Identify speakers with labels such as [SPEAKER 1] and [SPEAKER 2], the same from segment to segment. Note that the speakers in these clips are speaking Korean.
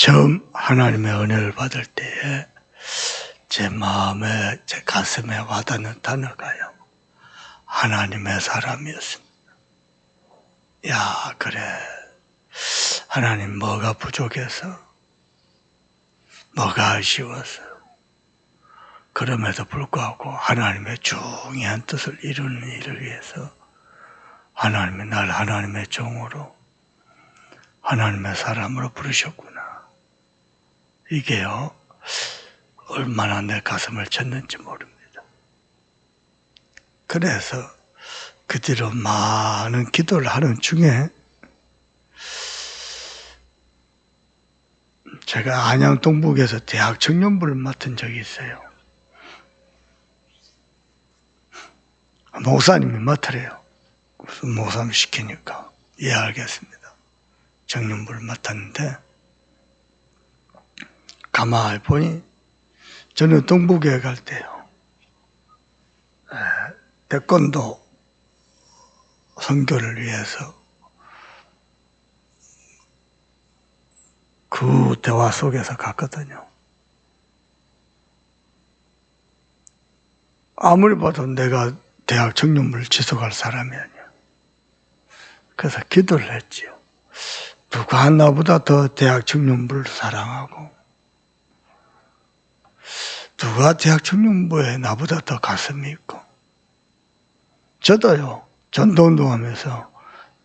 [SPEAKER 1] 처음 하나님의 은혜를 받을 때에 제 마음에, 제 가슴에 와닿는 단어가요, 하나님의 사람이었습니다. 야, 그래. 하나님, 뭐가 부족해서, 뭐가 아쉬워서, 그럼에도 불구하고 하나님의 중요한 뜻을 이루는 일을 위해서 하나님이 날 하나님의 종으로, 하나님의 사람으로 부르셨구나. 이게요, 얼마나 내 가슴을 쳤는지 모릅니다. 그래서 그 뒤로 많은 기도를 하는 중에 제가 안양 동북에서 대학 청년부를 맡은 적이 있어요. 목사님이 맡으래요. 무슨 목사님 시키니까 예, 알겠습니다. 청년부를 맡았는데 가만히 보니 저는 동북에 갈 때요, 태권도 선교를 위해서 그 대화 속에서 갔거든요. 아무리 봐도 내가 대학 청년부를 지속할 사람이 아니야. 그래서 기도를 했지요. 누가 나보다 더 대학 청년부를 사랑하고, 누가 대학 청년부에 나보다 더 가슴이 있고. 저도요, 전도운동하면서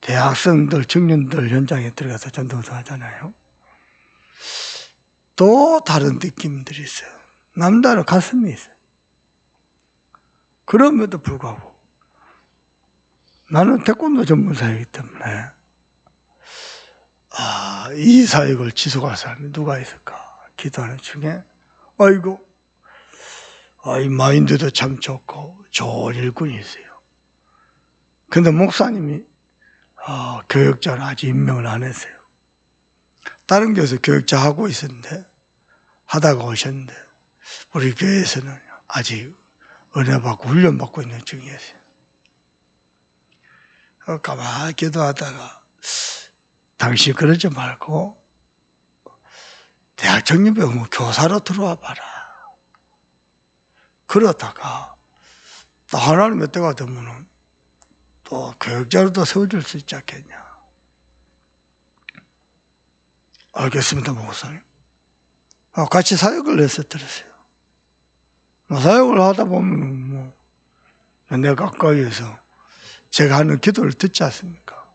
[SPEAKER 1] 대학생들, 청년들 현장에 들어가서 전도운동 하잖아요. 또 다른 느낌들이 있어요. 남다른 가슴이 있어요. 그럼에도 불구하고 나는 태권도 전문사이기 때문에 이 사역을 지속할 사람이 누가 있을까 기도하는 중에, 아이고, 이 마인드도 참 좋고 좋은 일꾼이 있어요. 근데 목사님이 교역자를 아직 임명을 안 했어요. 다른 교회에서 교역자 하고 있었는데, 하다가 오셨는데 우리 교회에서는 아직 은혜 받고 훈련 받고 있는 중이었어요. 가만히 기도하다가, 당신 그러지 말고 대학 청년부에 교사로 들어와 봐라. 그러다가 또 하나님의 때가 되면 또 교육자로도 세워줄 수 있지 않겠냐. 알겠습니다, 목사님. 같이 사역을 해서 들으세요. 사역을 하다 보면 내가 가까이에서 제가 하는 기도를 듣지 않습니까?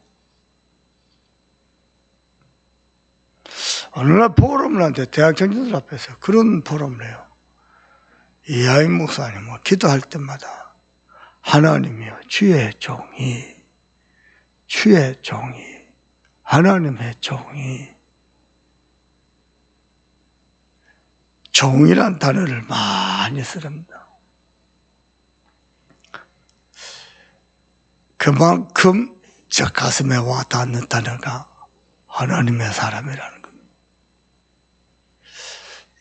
[SPEAKER 1] 어느 날 포럼을 하는데 대학 청년들 앞에서 그런 포럼을 해요. 이하임 목사님은 기도할 때마다 하나님이여, 주의 종이, 하나님의 종이란 단어를 많이 씁니다. 그만큼 저 가슴에 와닿는 단어가 하나님의 사람이라는 겁니다.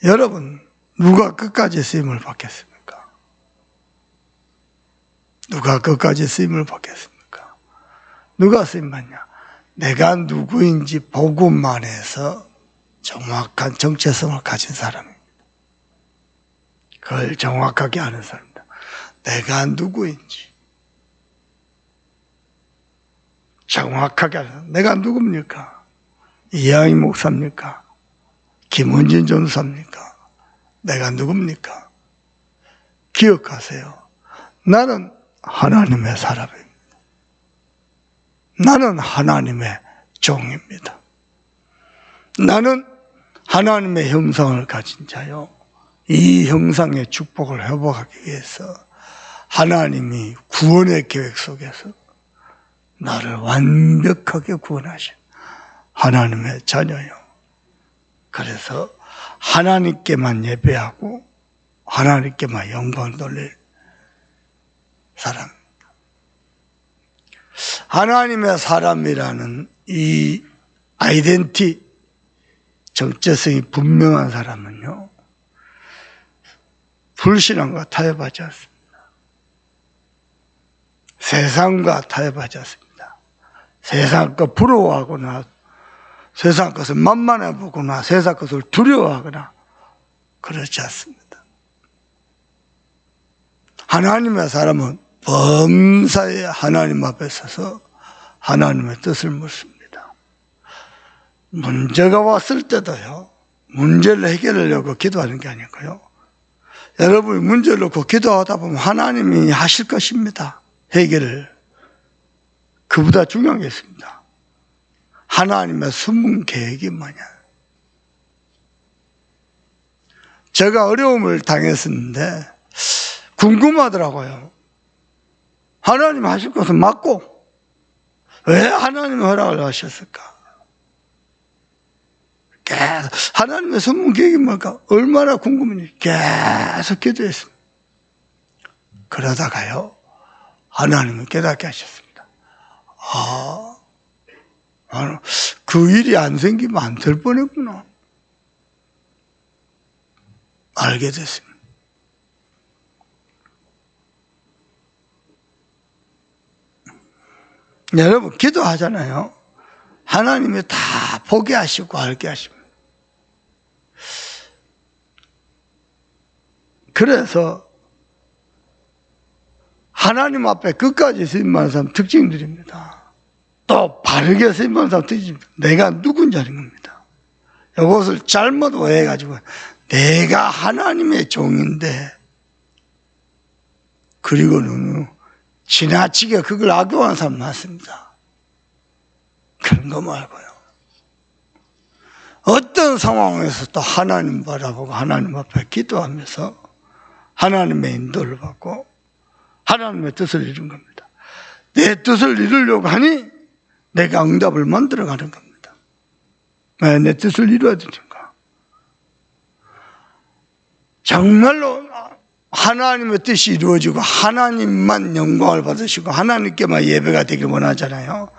[SPEAKER 1] 여러분, 누가 끝까지 쓰임을 받겠습니까? 누가 끝까지 쓰임을 받겠습니까? 누가 쓰임 받냐? 내가 누구인지 보고만 해서 정확한 정체성을 가진 사람입니다. 그걸 정확하게 아는 사람입니다. 내가 누구인지 정확하게 아는 사람. 내가 누굽니까? 이하임 목사입니까? 김원진 전사입니까? 내가 누굽니까? 기억하세요. 나는 하나님의 사람입니다. 나는 하나님의 종입니다. 나는 하나님의 형상을 가진 자요. 이 형상의 축복을 회복하기 위해서 하나님이 구원의 계획 속에서 나를 완벽하게 구원하신 하나님의 자녀요. 그래서 하나님께만 예배하고 하나님께만 영광 돌릴 사람입니다. 하나님의 사람이라는 이 아이덴티, 정체성이 분명한 사람은요, 불신앙과 타협하지 않습니다. 세상과 타협하지 않습니다. 세상 거 부러워하거나 세상 것을 만만해 보거나 세상 것을 두려워하거나 그렇지 않습니다. 하나님의 사람은 범사에 하나님 앞에 서서 하나님의 뜻을 묻습니다. 문제가 왔을 때도요, 문제를 해결하려고 기도하는 게 아니고요, 여러분이 문제를 놓고 기도하다 보면 하나님이 하실 것입니다. 해결을. 그보다 중요한 게 있습니다. 하나님의 숨은 계획이 뭐냐. 제가 어려움을 당했었는데 궁금하더라고요. 하나님 하실 것은 맞고 왜 하나님이 허락을 하셨을까? 계속 하나님의 숨은 계획이 뭘까? 얼마나 궁금했는지 계속 기도했습니다. 그러다가요, 하나님은 깨닫게 하셨습니다. 그 일이 안 생기면 안 될 뻔했구나. 알게 됐습니다. 여러분, 기도하잖아요. 하나님이 다 보게 하시고 알게 하십니다. 그래서 하나님 앞에 끝까지 쓰임받는 사람 특징들입니다. 또 바르게 쓰임받는 사람 특징입니다. 내가 누군지 아는 겁니다. 이것을 잘못 오해해가지고 내가 하나님의 종인데, 그리고는 지나치게 그걸 악용하는 사람 많습니다. 그런 거 말고요. 어떤 상황에서 또 하나님 바라보고 하나님 앞에 기도하면서 하나님의 인도를 받고 하나님의 뜻을 이룬 겁니다. 내 뜻을 이루려고 하니 내가 응답을 만들어가는 겁니다. 왜 내 뜻을 이루어야 되는가? 정말로 하나님의 뜻이 이루어지고 하나님만 영광을 받으시고 하나님께만 예배가 되길 원하잖아요.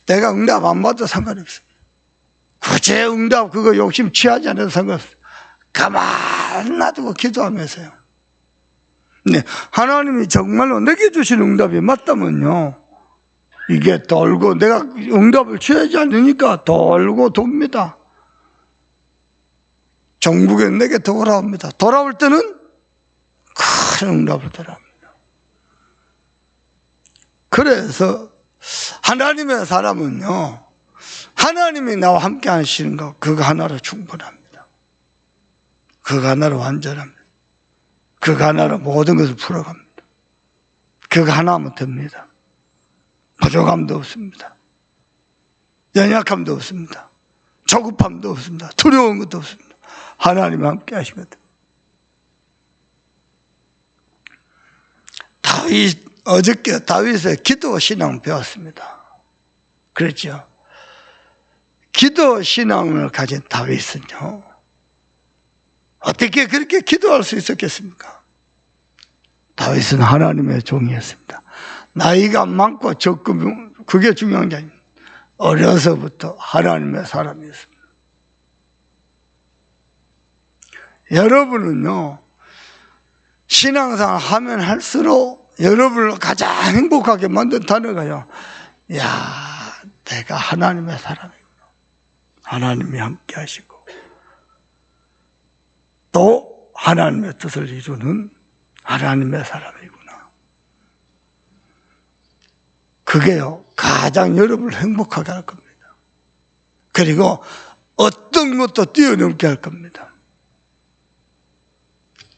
[SPEAKER 1] 내가 응답 안 받아도 상관없습니다. 굳이 응답 그거 욕심 취하지 않아도 상관없습니다. 가만 놔두고 기도하면서요. 네, 하나님이 정말로 내게 주신 응답이 맞다면요, 이게 돌고 내가 응답을 취하지 않으니까 돌고 돕니다. 정국에 내게 돌아옵니다. 돌아올 때는 큰 응답을 돌아옵니다. 그래서 하나님의 사람은요, 하나님이 나와 함께 하시는 것, 그거 하나로 충분합니다. 그거 하나로 완전합니다. 그거 하나로 모든 것을 풀어갑니다. 그거 하나면 됩니다. 부족함도 없습니다. 연약함도 없습니다. 조급함도 없습니다. 두려운 것도 없습니다. 하나님과 함께 하시거든. 어저께 다윗의 기도 신앙 배웠습니다. 그렇죠? 기도 신앙을 가진 다윗은요, 어떻게 그렇게 기도할 수 있었겠습니까? 다윗은 하나님의 종이었습니다. 나이가 많고 적고 그게 중요한 게 아닙니다. 어려서부터 하나님의 사람이었습니다. 여러분은요, 신앙생활 하면 할수록 여러분을 가장 행복하게 만든 단어가요, 야, 내가 하나님의 사람이구나. 하나님이 함께 하시고 또 하나님의 뜻을 이루는 하나님의 사람이구나. 그게요, 가장 여러분을 행복하게 할 겁니다. 그리고 어떤 것도 뛰어넘게 할 겁니다.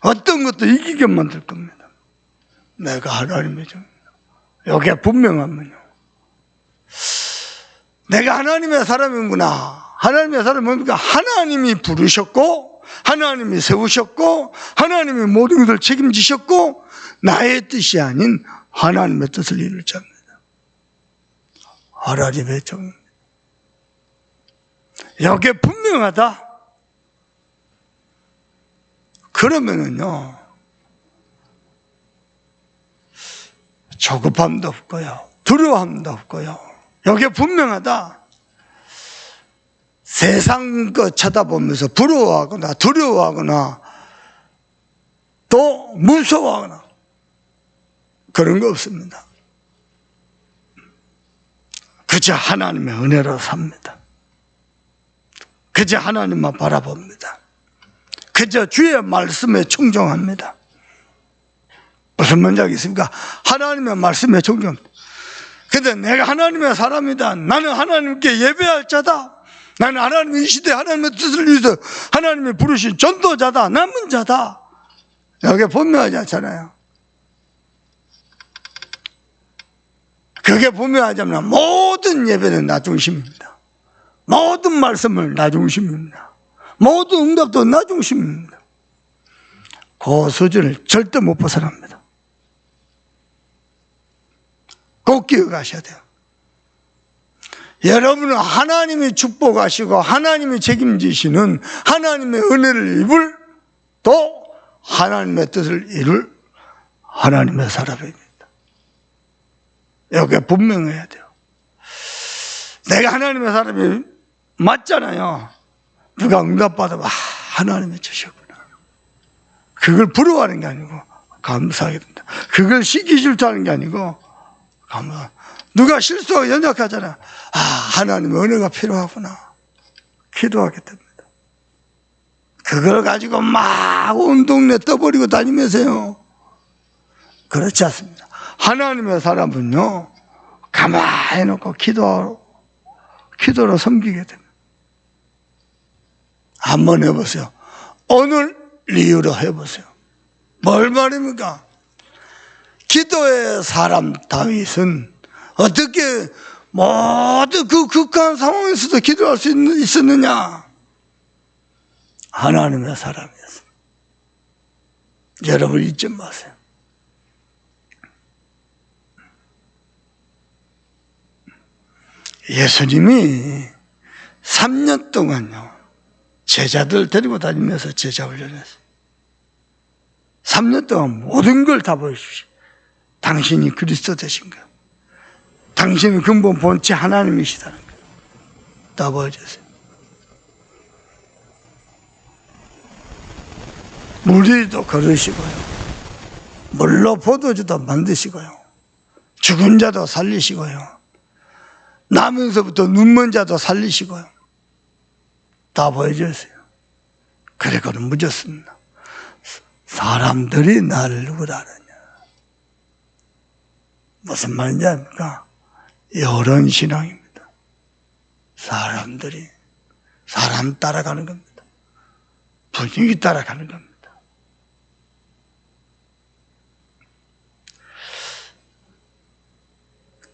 [SPEAKER 1] 어떤 것도 이기게 만들 겁니다. 내가 하나님의 종입니다. 여기에 분명하면요, 내가 하나님의 사람이구나. 하나님의 사람이 뭡니까? 하나님이 부르셨고 하나님이 세우셨고 하나님이 모든 것을 책임지셨고 나의 뜻이 아닌 하나님의 뜻을 이룰 자입니다. 하나님의 종입니다. 여기에 분명하다. 그러면은요, 조급함도 없고요, 두려움도 없고요. 여기에 분명하다. 세상 것 쳐다보면서 부러워하거나 두려워하거나 또 무서워하거나 그런 거 없습니다. 그저 하나님의 은혜로 삽니다. 그저 하나님만 바라봅니다. 그저 주의 말씀에 충성합니다. 무슨 문제가 있습니까? 하나님의 말씀에 충성합니다. 근데 내가 하나님의 사람이다. 나는 하나님께 예배할 자다. 나는 하나님의 이 시대 하나님의 뜻을 위해서 하나님이 부르신 전도자다. 남은 자다. 여기에 분명하지 않잖아요. 그게 분명하자면 모든 예배는 나 중심입니다. 모든 말씀은 나 중심입니다. 모든 응답도 나 중심입니다. 그 수준을 절대 못 벗어납니다. 꼭 기억하셔야 돼요. 여러분은 하나님이 축복하시고 하나님이 책임지시는 하나님의 은혜를 입을 또 하나님의 뜻을 이룰 하나님의 사람입니다. 여기에 분명해야 돼요. 내가 하나님의 사람이 맞잖아요. 누가 응답받으면 하나님이 주셨구나. 그걸 부러워하는 게 아니고 감사하게 된다. 그걸 시기질 줄 아는 게 아니고 감사. 누가 실수하고 연약하잖아. 하나님의 은혜가 필요하구나. 기도하게 됩니다. 그걸 가지고 막 온 동네 떠버리고 다니면서요. 그렇지 않습니다. 하나님의 사람은요, 가만히 놓고 기도로 섬기게 됩니다. 한번 해보세요. 오늘 이유로 해보세요. 뭘 말입니까? 기도의 사람 다윗은 어떻게 모든 그 극한 상황에서도 기도할 수 있었느냐? 하나님의 사람이었습니다. 여러분 잊지 마세요. 예수님이 3년 동안요, 제자들 데리고 다니면서 제자 훈련했어요. 3년 동안 모든 걸 다 보여주십시오. 당신이 그리스도 되신 것, 당신은 근본 본체 하나님이시다는 것 다 보여주세요. 물도 걸으시고요, 물로 포도주도 만드시고요, 죽은 자도 살리시고요, 나면서부터 눈먼 자도 살리시고요, 다 보여주세요. 그리고는 묻었습니다. 사람들이 나를 누구라 하느냐? 무슨 말인지 압니까? 이런 신앙입니다. 사람들이, 사람 따라가는 겁니다. 분위기 따라가는 겁니다.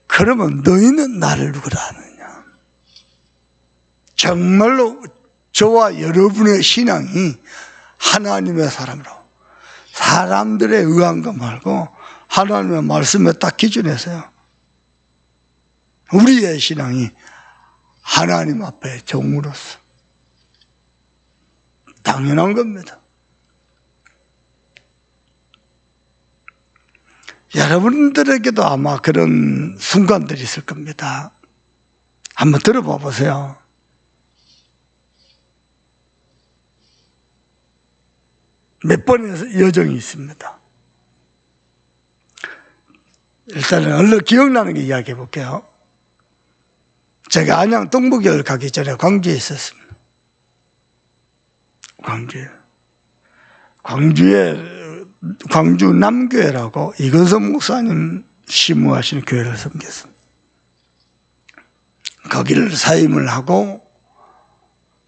[SPEAKER 1] 그러면 너희는 나를 누구라 하느냐? 정말로 저와 여러분의 신앙이 하나님의 사람으로, 사람들에 의한 거 말고 하나님의 말씀에 딱 기준해서요, 우리의 신앙이 하나님 앞에 종으로서 당연한 겁니다. 여러분들에게도 아마 그런 순간들이 있을 겁니다. 한번 들어봐 보세요. 몇 번의 여정이 있습니다. 일단은 얼른 기억나는 게 이야기해 볼게요. 제가 안양 동부교회를 가기 전에 광주에 있었습니다. 광주 남교회라고 이건섭 목사님 심무하시는 교회를 섬겼습니다. 거기를 사임을 하고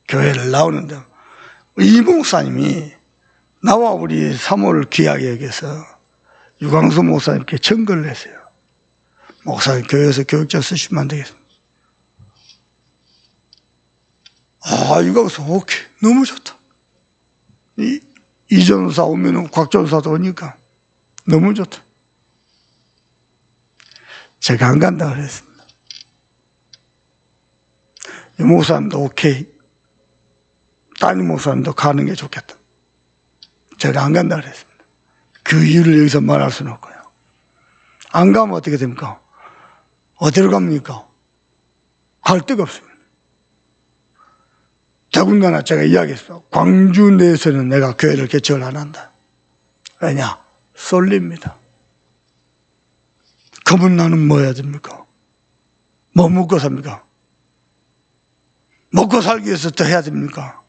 [SPEAKER 1] 교회를 나오는데 이 목사님이 나와 우리 사모를 귀하게 여겨서 유광수 목사님께 청구를 했어요. 목사님 교회에서 교육자 쓰시면 안 되겠습니다. 유광수 오케이, 너무 좋다. 이 전사 오면은 곽 전사도 오니까 너무 좋다. 제가 안 간다 그랬습니다. 이 목사님도 오케이, 따님 목사님도 가는 게 좋겠다. 제가 안 간다 그랬습니다. 그 이유를 여기서 말할 수는 없고요. 안 가면 어떻게 됩니까? 어디로 갑니까? 갈 데가 없습니다. 더군다나 제가 이야기했어. 광주 내에서는 내가 교회를 개척을 안 한다. 왜냐? 쏠립니다. 그러면 나는 뭐 해야 됩니까? 뭐 먹고 삽니까? 먹고 살기 위해서 더 해야 됩니까?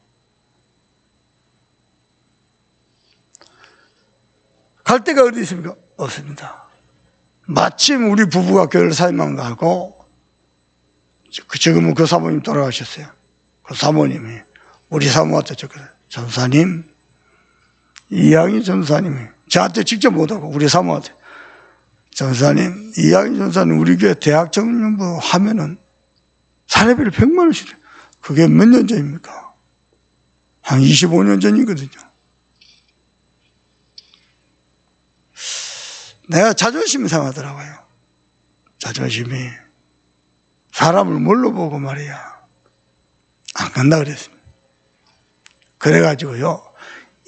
[SPEAKER 1] 갈 데가 어디 있습니까? 없습니다. 마침 우리 부부가 교회를 사임한 거 하고, 지금은 그 사모님 돌아가셨어요. 그 사모님이 우리 사모한테 줬거든요. 전사님, 이양희 전사님이 저한테 직접 못하고 우리 사모한테, 전사님, 이양희 전사님 우리 교회 대학 정년부 하면은 사례비를 100만 원씩 줘요. 그게 몇 년 전입니까? 한 25년 전이거든요. 내가 자존심이 상하더라고요. 자존심이. 사람을 뭘로 보고 말이야. 안 간다 그랬습니다. 그래가지고요,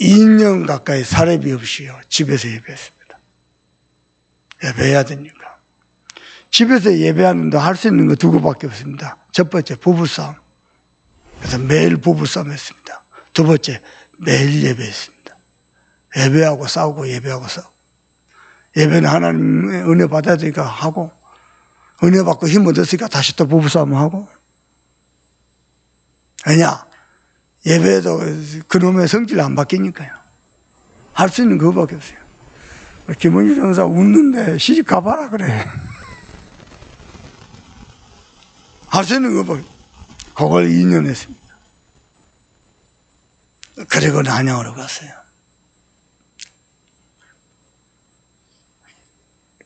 [SPEAKER 1] 2년 가까이 사례비 없이요, 집에서 예배했습니다. 예배해야 되니까. 집에서 예배하는데 할 수 있는 거 두 개밖에 없습니다. 첫 번째, 부부싸움. 그래서 매일 부부싸움 했습니다. 두 번째, 매일 예배했습니다. 예배하고 싸우고 예배하고 싸우고. 예배는 하나님의 은혜 받아야 되니까 하고, 은혜 받고 힘 얻었으니까 다시 또 부부싸움 하고. 왜냐? 예배도 그놈의 성질 안 바뀌니까요. 할 수 있는 그거밖에 없어요. 김은희 전사 웃는데 시집 가봐라 그래. 할 수 있는 그거밖에. 그걸 2년 했습니다. 그리고 난양으로 갔어요.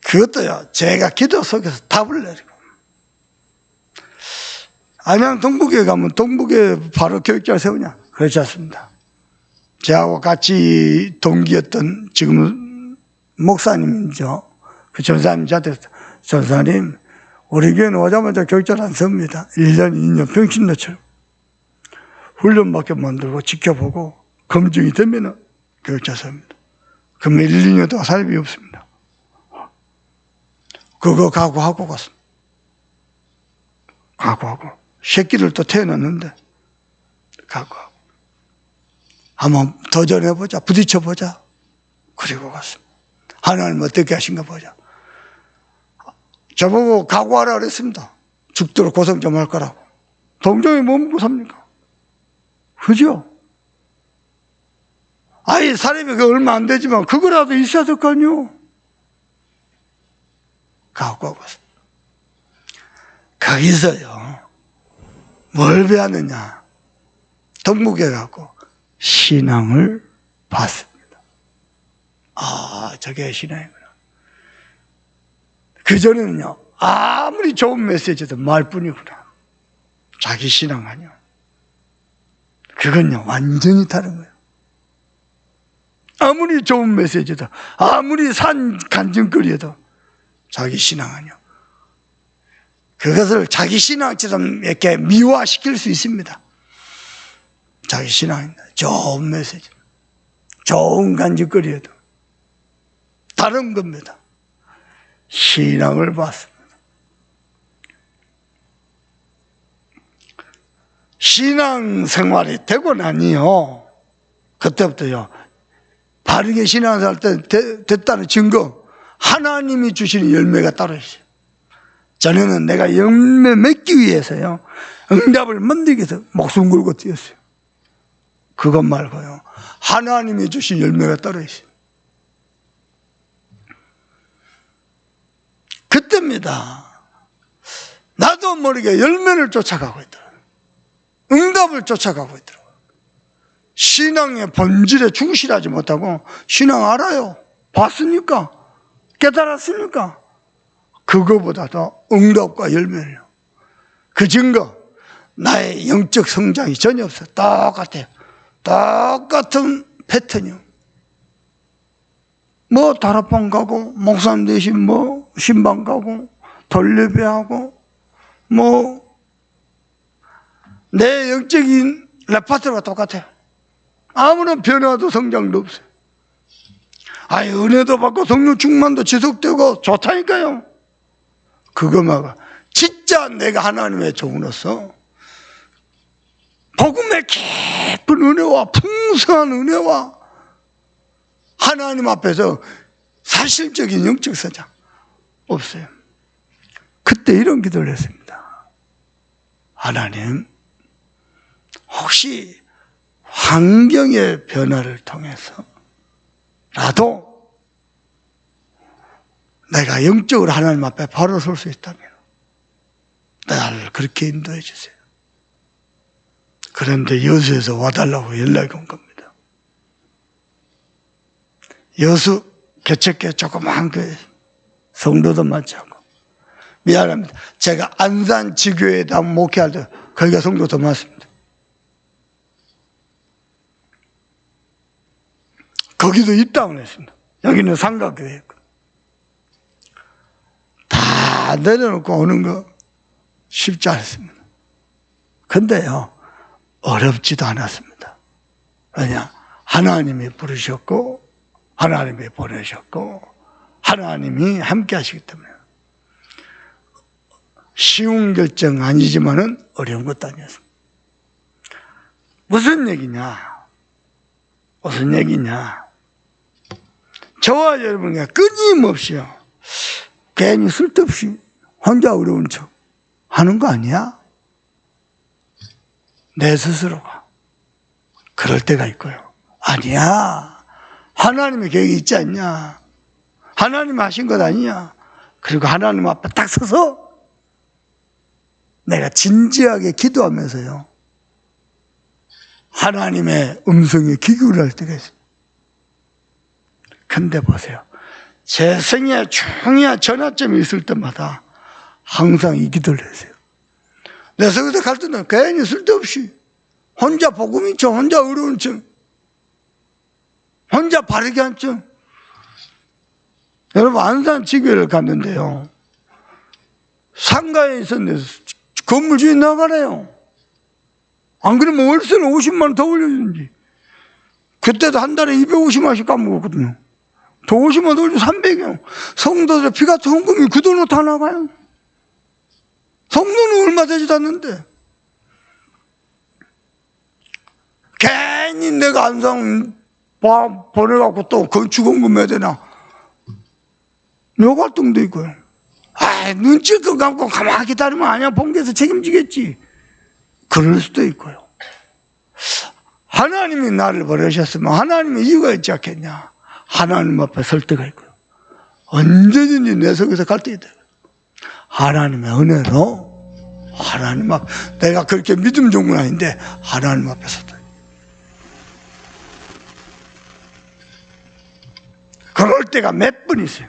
[SPEAKER 1] 그것도요, 제가 기도 속에서 답을 내리고. 안양 동북에 가면 동북에 바로 교육자를 세우냐? 그렇지 않습니다. 저하고 같이 동기였던 지금은 목사님이죠. 그 전사님 저한테, 전사님, 우리 교회는 오자마자 교육자를 안 세웁니다. 1년, 2년 병신노처럼. 훈련밖에 만들고 지켜보고 검증이 되면 교육자 세웁니다. 그러면 1, 2년 동안 사람이 없습니다. 그거 각오하고 갔습니다. 각오하고. 새끼를 또 태어났는데, 각오하고. 한번 도전해보자. 부딪혀보자. 그리고 갔습니다. 하나님 어떻게 하신가 보자. 저보고 각오하라 그랬습니다. 죽도록 고생 좀 할 거라고. 동정이 뭐 먹고 삽니까? 그죠? 아예 사람이 얼마 안 되지만 그거라도 있어야 될 거 아니요. 각오하고 왔습니다. 거기서요, 뭘 배웠느냐? 동북에 가고 신앙을 봤습니다. 아, 저게 신앙이구나. 그전에는요, 아무리 좋은 메시지도 말뿐이구나. 자기 신앙 아니요. 그건요, 완전히 다른 거예요. 아무리 좋은 메시지도, 아무리 산 간증거리에도 자기 신앙 아니요. 그것을 자기 신앙처럼 이렇게 미화시킬 수 있습니다. 자기 신앙입니다. 좋은 메시지, 좋은 간증거리에도 다른 겁니다. 신앙을 봤습니다. 신앙 생활이 되고 나니요, 그때부터요, 바르게 신앙생활 됐다는 증거, 하나님이 주시는 열매가 따로 있어요. 전에는 내가 열매 맺기 위해서요, 응답을 만들기 위해서 목숨 걸고 뛰었어요. 그것 말고요, 하나님이 주신 열매가 따로 있어요. 그때입니다. 나도 모르게 열매를 쫓아가고 있더라고요. 응답을 쫓아가고 있더라고요. 신앙의 본질에 충실하지 못하고, 신앙 알아요. 봤으니까, 깨달았으니까, 그거보다도 응답과 열매를요. 그 증거, 나의 영적 성장이 전혀 없어요. 똑같아요. 똑같은 패턴이요. 뭐 다락방 가고, 목사님 대신 뭐 신방 가고, 돌예배하고, 뭐 내 영적인 레파토리가 똑같아요. 아무런 변화도 성장도 없어요. 아니, 은혜도 받고 성령 충만도 지속되고 좋다니까요. 그거 말고 진짜 내가 하나님의 종으로서 복음의 깊은 은혜와 풍성한 은혜와 하나님 앞에서 사실적인 영적 성장 없어요. 그때 이런 기도를 했습니다. 하나님, 혹시 환경의 변화를 통해서라도 내가 영적으로 하나님 앞에 바로 설 수 있다면 나를 그렇게 인도해 주세요. 그런데 여수에서 와달라고 연락이 온 겁니다. 여수 개척교회 조그마한 교회, 성도도 많지 않고. 미안합니다. 제가 안산 지교회에다 목회할 때 거기가 성도 더 많습니다. 거기도 입당을 했습니다. 여기는 상가교회였고. 다 내려놓고 오는 거 쉽지 않습니다. 근데요, 어렵지도 않았습니다. 왜냐? 하나님이 부르셨고, 하나님이 보내셨고, 하나님이 함께 하시기 때문에. 쉬운 결정 아니지만은 어려운 것도 아니었습니다. 무슨 얘기냐? 무슨 얘기냐? 저와 여러분과 끊임없이요, 괜히 쓸데없이 혼자 어려운 척 하는 거 아니야? 내 스스로가 그럴 때가 있고요. 아니야. 하나님의 계획이 있지 않냐? 하나님 하신 것 아니냐? 그리고 하나님 앞에 딱 서서 내가 진지하게 기도하면서요, 하나님의 음성에 귀결을 할 때가 있어요. 근데 보세요. 제 생애 중요한 전환점이 있을 때마다 항상 이 기도를 했어요. 내 속에서 갈 때는 괜히 쓸데없이 혼자 복음인 척, 혼자 어려운 척, 혼자 바르게 한 척. 여러분, 안산 지교회를 갔는데요, 상가에 있었는데 건물 주인 나가래요. 안 그러면 월세는 50만 원 더 올려주는지. 그때도 한 달에 250만 원씩 까먹었거든요. 더 50만 원 더 올려 300이요. 성도들 피 같은 헌금이 그 돈으로 다 나가요. 성도는 얼마 되지도 않는데. 괜히 내가 안상 보내갖고 또 건축원금 해야 되나. 묘갈등도 있고요. 눈치껏 감고 가만히 기다리면 아니야, 본께서 책임지겠지. 그럴 수도 있고요. 하나님이 나를 버리셨으면 하나님의 이유가 있지 않겠냐. 하나님 앞에 설 때가 있고요. 언제든지 내 속에서 갈 때 있다. 하나님의 은혜로 하나님 앞, 내가 그렇게 믿음 좋은 건 아닌데 하나님 앞에 섰다. 그럴 때가 몇 번 있어요.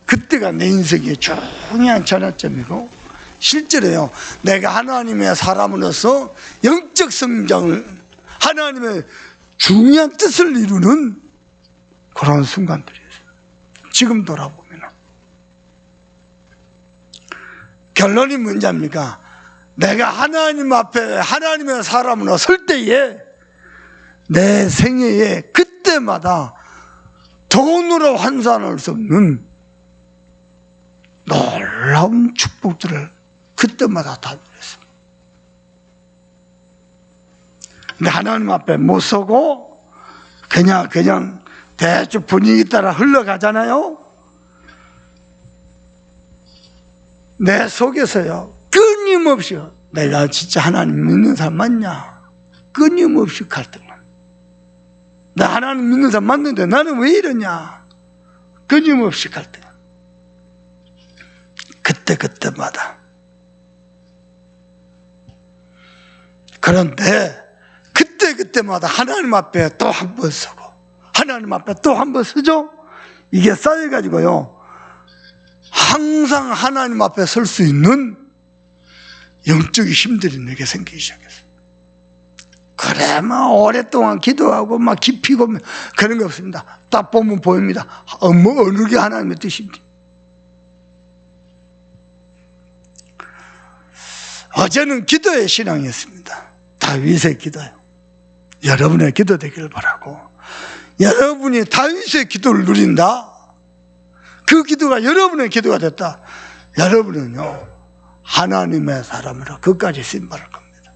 [SPEAKER 1] 그때가 내 인생의 중요한 전환점이고, 실제로요, 내가 하나님의 사람으로서 영적 성장을, 하나님의 중요한 뜻을 이루는 그런 순간들이에요. 지금 돌아보면. 결론이 뭔지입니까? 내가 하나님 앞에 하나님의 사람으로 설 때에 내 생애에 그때마다 돈으로 환산할 수 없는 놀라운 축복들을 그때마다 다 누렸습니다. 근데 하나님 앞에 못 서고 그냥 대충 분위기 따라 흘러가잖아요. 내 속에서요, 끊임없이 내가 진짜 하나님 믿는 사람 맞냐? 끊임없이 갈등만. 나 하나님 믿는 사람 맞는데 나는 왜 이러냐? 끊임없이 갈등. 그때마다. 그런데 그때마다 하나님 앞에 또 한 번 서고 하나님 앞에 또 한 번 서죠. 이게 쌓여가지고요, 항상 하나님 앞에 설 수 있는 영적인 힘들이 내게 생기기 시작했어요. 그래, 오랫동안 기도하고 깊이고 그런 게 없습니다. 딱 보면 보입니다. 어느 게 하나님의 뜻인지. 어제는 기도의 신앙이었습니다. 다윗의 기도요. 여러분의 기도 되기를 바라고, 여러분이 다윗의 기도를 누린다, 그 기도가 여러분의 기도가 됐다, 여러분은요 하나님의 사람으로 끝까지 쓰임받을 겁니다.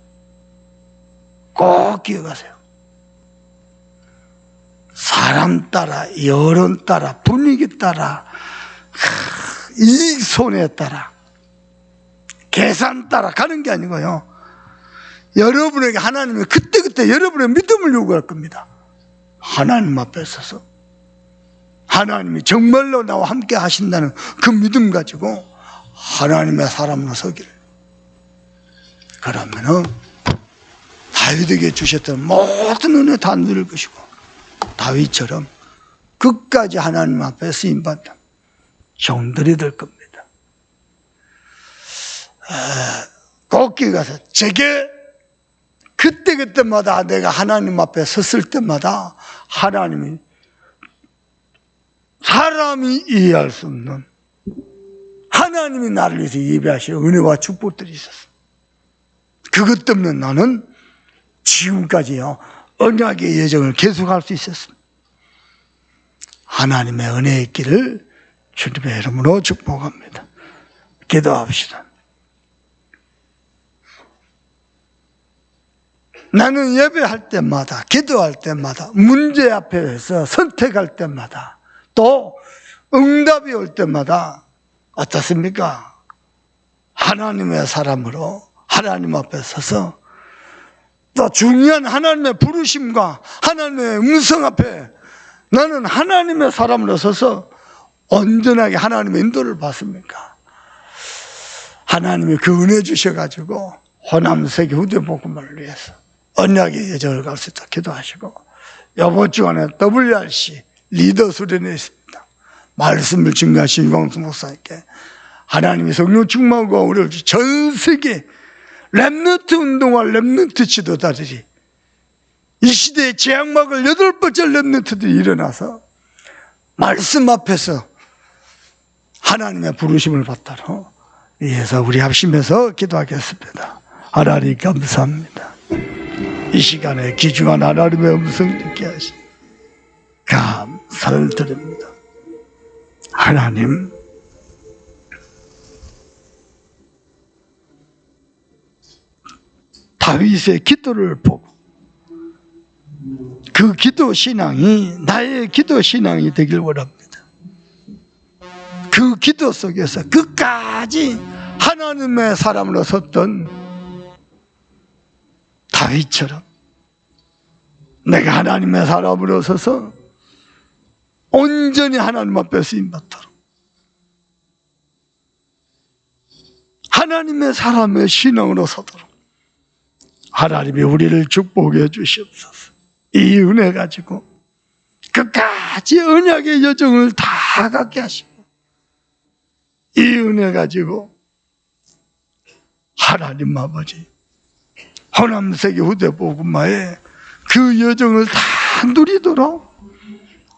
[SPEAKER 1] 꼭 기억하세요. 사람 따라, 여론 따라, 분위기 따라, 이익 손해에 따라, 계산 따라 가는 게 아니고요, 여러분에게 하나님이 그때그때 여러분의 믿음을 요구할 겁니다. 하나님 앞에 서서 하나님이 정말로 나와 함께 하신다는 그 믿음 가지고 하나님의 사람으로 서기를. 그러면은 다윗에게 주셨던 모든 은혜 다 누릴 것이고 다윗처럼 끝까지 하나님 앞에 쓰임받는 종들이 될 겁니다. 꼭기 가서 제게 그때그때마다 내가 하나님 앞에 섰을 때마다 하나님이 사람이 이해할 수 없는 하나님이 나를 위해서 예배하실 은혜와 축복들이 있었어. 그것 때문에 나는 지금까지요 언약의 여정을 계속할 수 있었습니다. 하나님의 은혜의 길을 주님의 이름으로 축복합니다. 기도합시다. 나는 예배할 때마다, 기도할 때마다, 문제 앞에서 선택할 때마다, 또 응답이 올 때마다 어떻습니까? 하나님의 사람으로 하나님 앞에 서서 또 중요한 하나님의 부르심과 하나님의 음성 앞에 나는 하나님의 사람으로 서서 온전하게 하나님의 인도를 받습니까? 하나님이 그 은혜 주셔가지고 호남세계 후대복음을 위해서 언약의 여정을 갈 수 있도록 기도하시고, 이번 주간에 WRC 리더 수련회 있습니다. 말씀을 증거하신 유광수 목사님께 하나님의 성령 충만과 우리를 전 세계 렘넌트 운동과 렘넌트 지도자들이 이 시대의 재앙막을 8번째 렘넌트들이 일어나서 말씀 앞에서 하나님의 부르심을 받도록 위해서 우리 합심해서 기도하겠습니다. 하나님 감사합니다. 이 시간에 귀중한 하나님의 음성 듣게 하시 감사를 드립니다. 하나님, 다윗의 기도를 보고 그 기도 신앙이 나의 기도 신앙이 되길 원합니다. 그 기도 속에서 끝까지 하나님의 사람으로 섰던 다윗처럼 내가 하나님의 사람으로 서서 온전히 하나님 앞에 쓰임받도록 하나님의 사람의 신앙으로 서도록 하나님이 우리를 축복해 주시옵소서. 이 은혜 가지고 끝까지 언약의 여정을 다 갖게 하시고 이 은혜 가지고 하나님 아버지 호남세계 후대복음화의 그 여정을 다 누리도록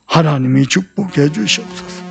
[SPEAKER 1] 하나님이 축복해 주시옵소서.